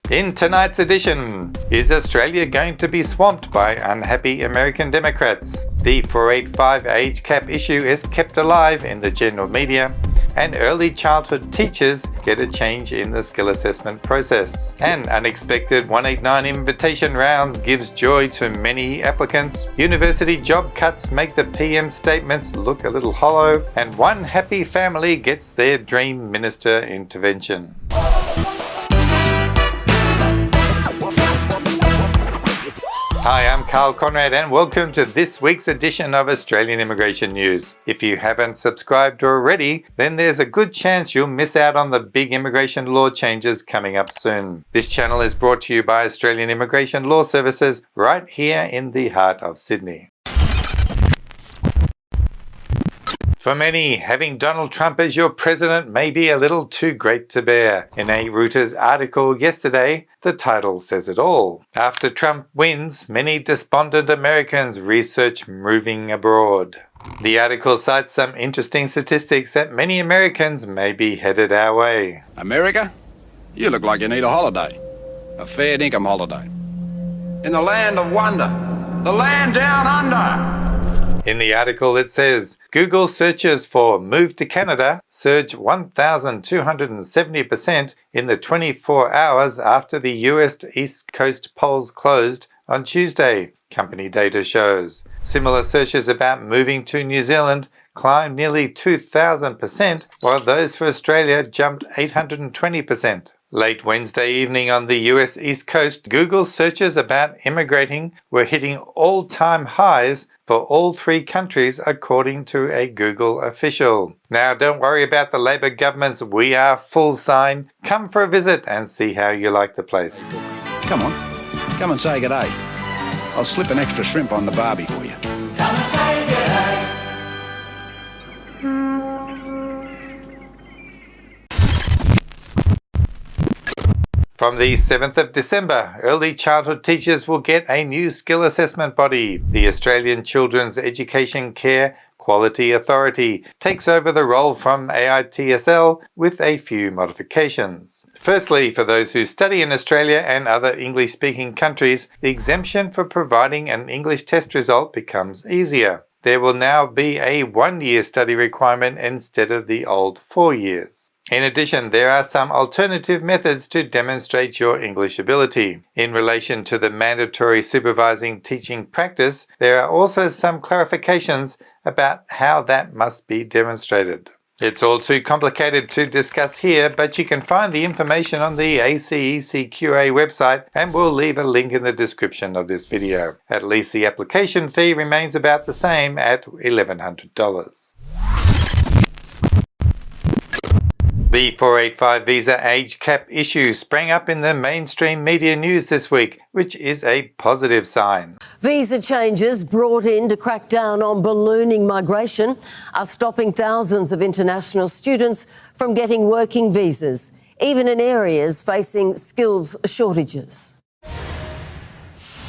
In tonight's edition, is Australia going to be swamped by unhappy American Democrats? The 485 age cap issue is kept alive in the general media, and early childhood teachers get a change in the skill assessment process. An unexpected 189 invitation round gives joy to many applicants. University job cuts make the PM statements look a little hollow, and one happy family gets their dream minister intervention. Hi, I'm Karl Konrad and welcome to this week's edition of Australian Immigration News. If you haven't subscribed already, then there's a good chance you'll miss out on the big immigration law changes coming up soon. This channel is brought to you by Australian Immigration Law Services right here in the heart of Sydney. For many, having Donald Trump as your president may be a little too great to bear. In a Reuters article yesterday, the title says it all. After Trump wins, many despondent Americans research moving abroad. The article cites some interesting statistics that many Americans may be headed our way. America? You look like you need a holiday. A fair income holiday. In the land of wonder. The land down under. In the article it says, Google searches for move to Canada surged 1,270% in the 24 hours after the US East Coast polls closed on Tuesday, company data shows. Similar searches about moving to New Zealand climbed nearly 2,000%, while those for Australia jumped 820%. Late Wednesday evening on the US East Coast, Google searches about immigrating were hitting all-time highs for all three countries, according to a Google official. Now, don't worry about the Labor government's "We Are Full" sign. Come for a visit and see how you like the place. Come on, come and say g'day. I'll slip an extra shrimp on the barbie for you. Come and say g'day. From the 7th of December, early childhood teachers will get a new skill assessment body. The Australian Children's Education Care Quality Authority takes over the role from AITSL with a few modifications. Firstly, for those who study in Australia and other English-speaking countries, the exemption for providing an English test result becomes easier. There will now be a 1-year study requirement instead of the old 4 years. In addition, there are some alternative methods to demonstrate your English ability. In relation to the mandatory supervising teaching practice, there are also some clarifications about how that must be demonstrated. It's all too complicated to discuss here, but you can find the information on the ACECQA website, and we'll leave a link in the description of this video. At least the application fee remains about the same at $1,100. The 485 visa age cap issue sprang up in the mainstream media news this week, which is a positive sign. Visa changes brought in to crack down on ballooning migration are stopping thousands of international students from getting working visas, even in areas facing skills shortages.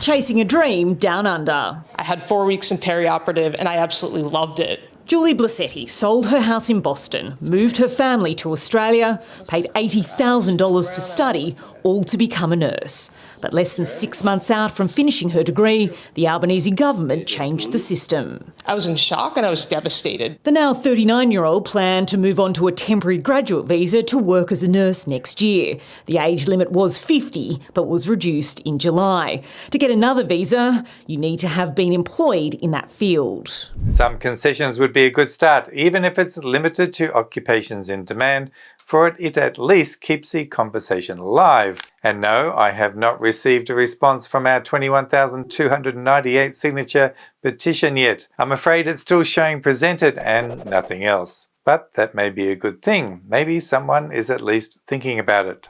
Chasing a dream down under. I had 4 weeks in perioperative and I absolutely loved it. Julie Blassetti sold her house in Boston, moved her family to Australia, paid $80,000 to study, all to become a nurse. But less than 6 months out from finishing her degree, the Albanese government changed the system. I was in shock and I was devastated. The now 39-year-old planned to move on to a temporary graduate visa to work as a nurse next year. The age limit was 50, but was reduced in July. To get another visa, you need to have been employed in that field. Some concessions would be a good start, even if it's limited to occupations in demand, for it at least keeps the conversation alive. And no, I have not received a response from our 21,298 signature petition yet. I'm afraid it's still showing presented and nothing else. But that may be a good thing. Maybe someone is at least thinking about it.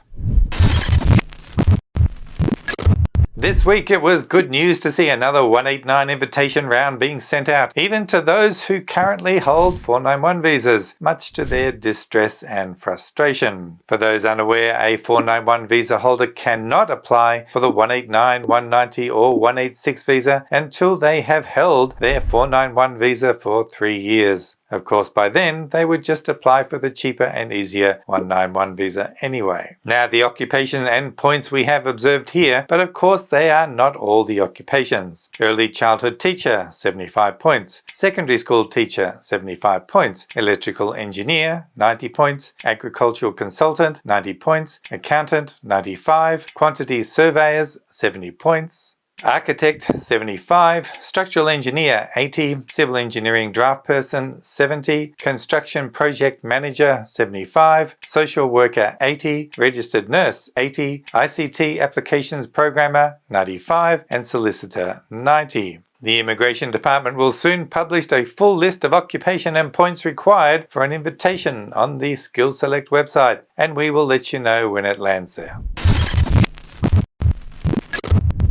This week it was good news to see another 189 invitation round being sent out, even to those who currently hold 491 visas, much to their distress and frustration. For those unaware, a 491 visa holder cannot apply for the 189, 190 or 186 visa until they have held their 491 visa for 3 years. Of course, by then, they would just apply for the cheaper and easier 191 visa anyway. Now, the occupation and points we have observed here, but of course they are not all the occupations. Early childhood teacher, 75 points. Secondary school teacher, 75 points. Electrical engineer, 90 points. Agricultural consultant, 90 points. Accountant, 95. Quantity surveyors, 70 points. Architect, 75. Structural engineer, 80. Civil engineering draft person, 70. Construction project manager, 75. Social worker, 80. Registered nurse, 80. ICT applications programmer, 95. And solicitor, 90. The Immigration Department will soon publish a full list of occupation and points required for an invitation on the Skill Select website, and we will let you know when it lands there.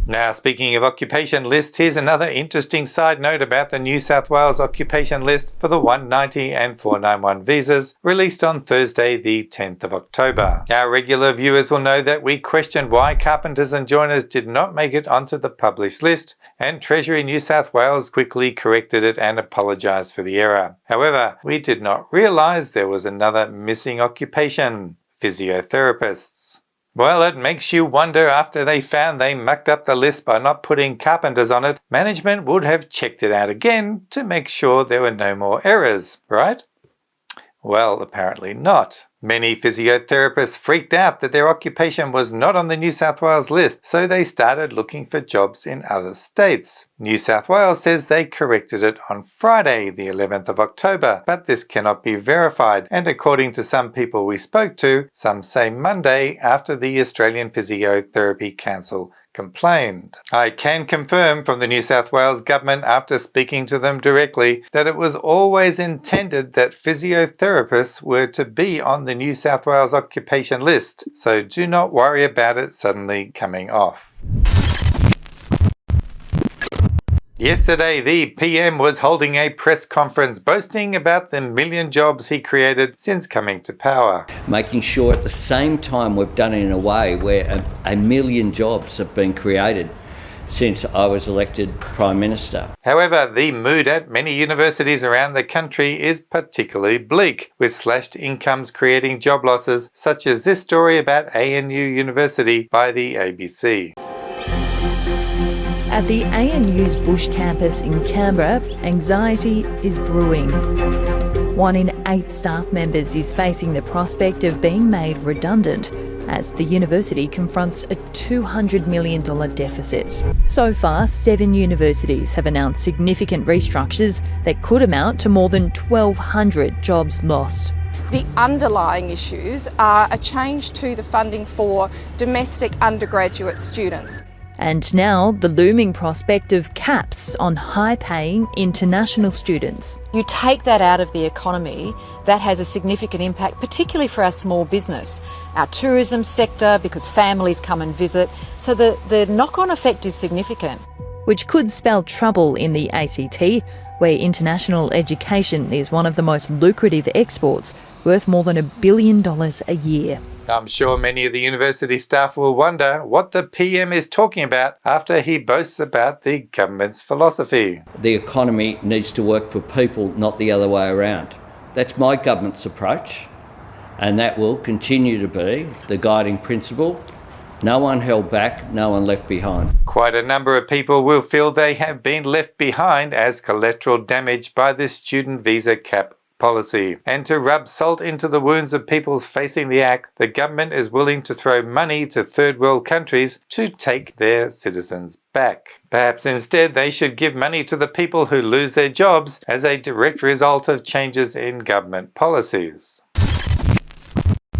Now, speaking of occupation lists, here's another interesting side note about the New South Wales occupation list for the 190 and 491 visas released on Thursday the 10th of October. Our regular viewers will know that we questioned why carpenters and joiners did not make it onto the published list, and Treasury New South Wales quickly corrected it and apologised for the error. However, we did not realise there was another missing occupation: physiotherapists. Well, it makes you wonder, after they found they mucked up the list by not putting carpenters on it, management would have checked it out again to make sure there were no more errors, right? Well, apparently not. Many physiotherapists freaked out that their occupation was not on the New South Wales list, so they started looking for jobs in other states. New South Wales says they corrected it on Friday, the 11th of October, but this cannot be verified, and according to some people we spoke to, some say Monday after the Australian Physiotherapy Council complained. I can confirm from the New South Wales government, after speaking to them directly, that it was always intended that physiotherapists were to be on the New South Wales occupation list, so do not worry about it suddenly coming off. Yesterday, the PM was holding a press conference boasting about the 1 million jobs he created since coming to power. Making sure at the same time we've done it in a way where 1 million jobs have been created since I was elected Prime Minister. However, the mood at many universities around the country is particularly bleak, with slashed incomes creating job losses, such as this story about ANU University by the ABC. At the ANU's Bush campus in Canberra, anxiety is brewing. 1 in 8 staff members is facing the prospect of being made redundant as the university confronts a $200 million deficit. So far, 7 universities have announced significant restructures that could amount to more than 1,200 jobs lost. The underlying issues are a change to the funding for domestic undergraduate students. And now the looming prospect of caps on high-paying international students. You take that out of the economy, that has a significant impact, particularly for our small business, our tourism sector, because families come and visit. So the knock-on effect is significant. Which could spell trouble in the ACT, where international education is one of the most lucrative exports, worth more than $1 billion a year. I'm sure many of the university staff will wonder what the PM is talking about after he boasts about the government's philosophy. The economy needs to work for people, not the other way around. That's my government's approach, and that will continue to be the guiding principle. No one held back, no one left behind. Quite a number of people will feel they have been left behind as collateral damage by the student visa cap policy. And to rub salt into the wounds of people facing the act, the government is willing to throw money to third world countries to take their citizens back. Perhaps instead they should give money to the people who lose their jobs as a direct result of changes in government policies.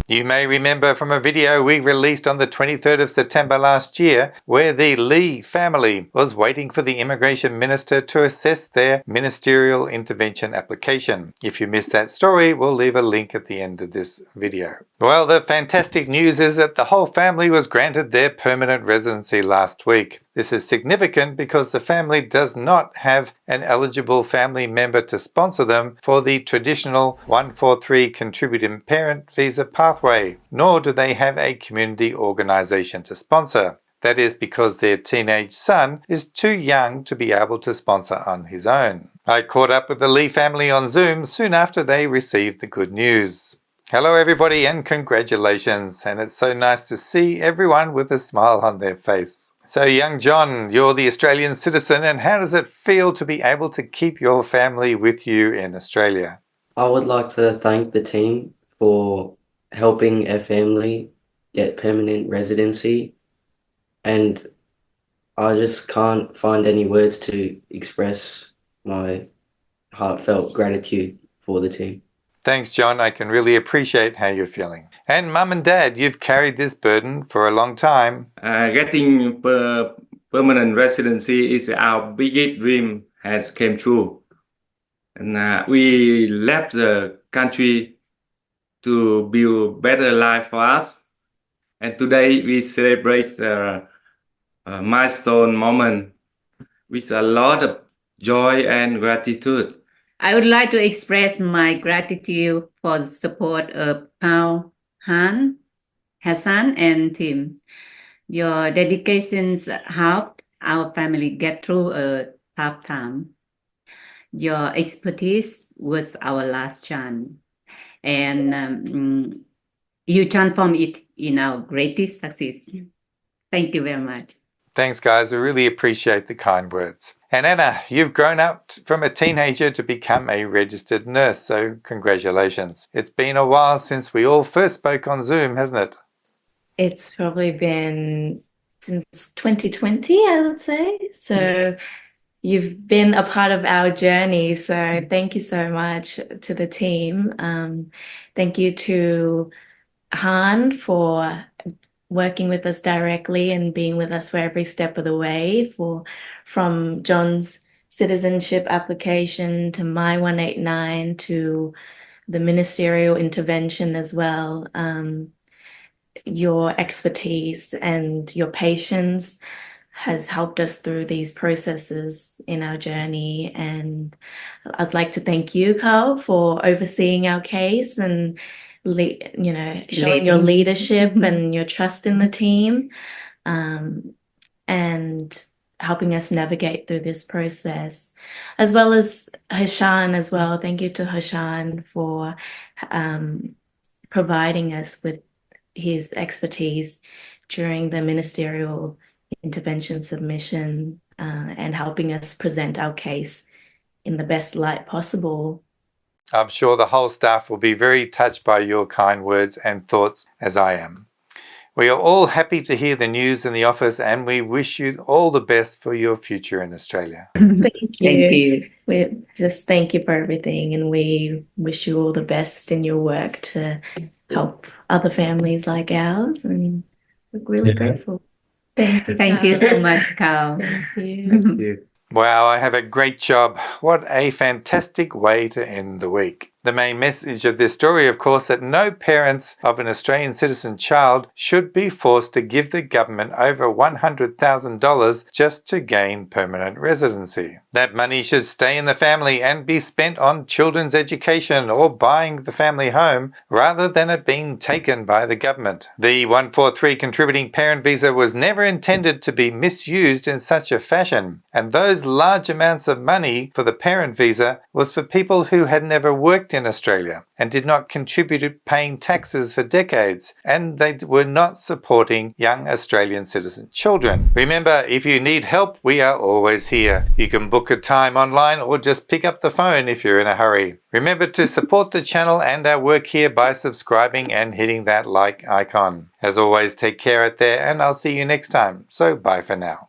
You may remember from a video we released on the 23rd of September last year, where the Lee family was waiting for the Immigration Minister to assess their ministerial intervention application. If you missed that story, we'll leave a link at the end of this video. Well, the fantastic news is that the whole family was granted their permanent residency last week. This is significant because the family does not have an eligible family member to sponsor them for the traditional 143 contributing parent visa pathway, nor do they have a community organisation to sponsor. That is because their teenage son is too young to be able to sponsor on his own. I caught up with the Lee family on Zoom soon after they received the good news. Hello everybody and congratulations, and it's so nice to see everyone with a smile on their face. So young John, you're the Australian citizen, and how does it feel to be able to keep your family with you in Australia? I would like to thank the team for helping our family get permanent residency, and I just can't find any words to express my heartfelt gratitude for the team. Thanks, John. I can really appreciate how you're feeling. And Mum and Dad, you've carried this burden for a long time. Getting permanent residency is our biggest dream has came true. And we left the country to build better life for us. And today we celebrate a milestone moment with a lot of joy and gratitude. I would like to express my gratitude for the support of Karl, Hassan, and Tim. Your dedications helped our family get through a tough time. Your expertise was our last chance, and you transformed it in our greatest success. Thank you very much. Thanks, guys. We really appreciate the kind words. And Anna, you've grown up from a teenager to become a registered nurse, so congratulations. It's been a while since we all first spoke on Zoom, hasn't it? It's probably been since 2020, I would say. So you've been a part of our journey. So thank you so much to the team. Thank you to Han for working with us directly and being with us for every step of the way, from John's citizenship application to my 189 to the ministerial intervention as well. Your expertise and your patience has helped us through these processes in our journey. And I'd like to thank you, Karl, for overseeing our case and showing your leadership and your trust in the team, and helping us navigate through this process, as well as Hashan as well. Thank you to Hashan for providing us with his expertise during the ministerial intervention submission, and helping us present our case in the best light possible. I'm sure the whole staff will be very touched by your kind words and thoughts, as I am. We are all happy to hear the news in the office, and we wish you all the best for your future in Australia. Thank you. We just thank you for everything, and we wish you all the best in your work to help other families like ours, and we're really grateful. Thank you so much, Karl. Thank you. Thank you. Wow, I have a great job. What a fantastic way to end the week. The main message of this story, of course, that no parents of an Australian citizen child should be forced to give the government over $100,000 just to gain permanent residency. That money should stay in the family and be spent on children's education or buying the family home, rather than it being taken by the government. The 143 contributing parent visa was never intended to be misused in such a fashion, and those large amounts of money for the parent visa was for people who had never worked in Australia and did not contribute to paying taxes for decades, and they were not supporting young Australian citizen children. Remember, if you need help, we are always here. You can book a time online or just pick up the phone if you're in a hurry. Remember to support the channel and our work here by subscribing and hitting that like icon. As always, take care out there, and I'll see you next time. So bye for now.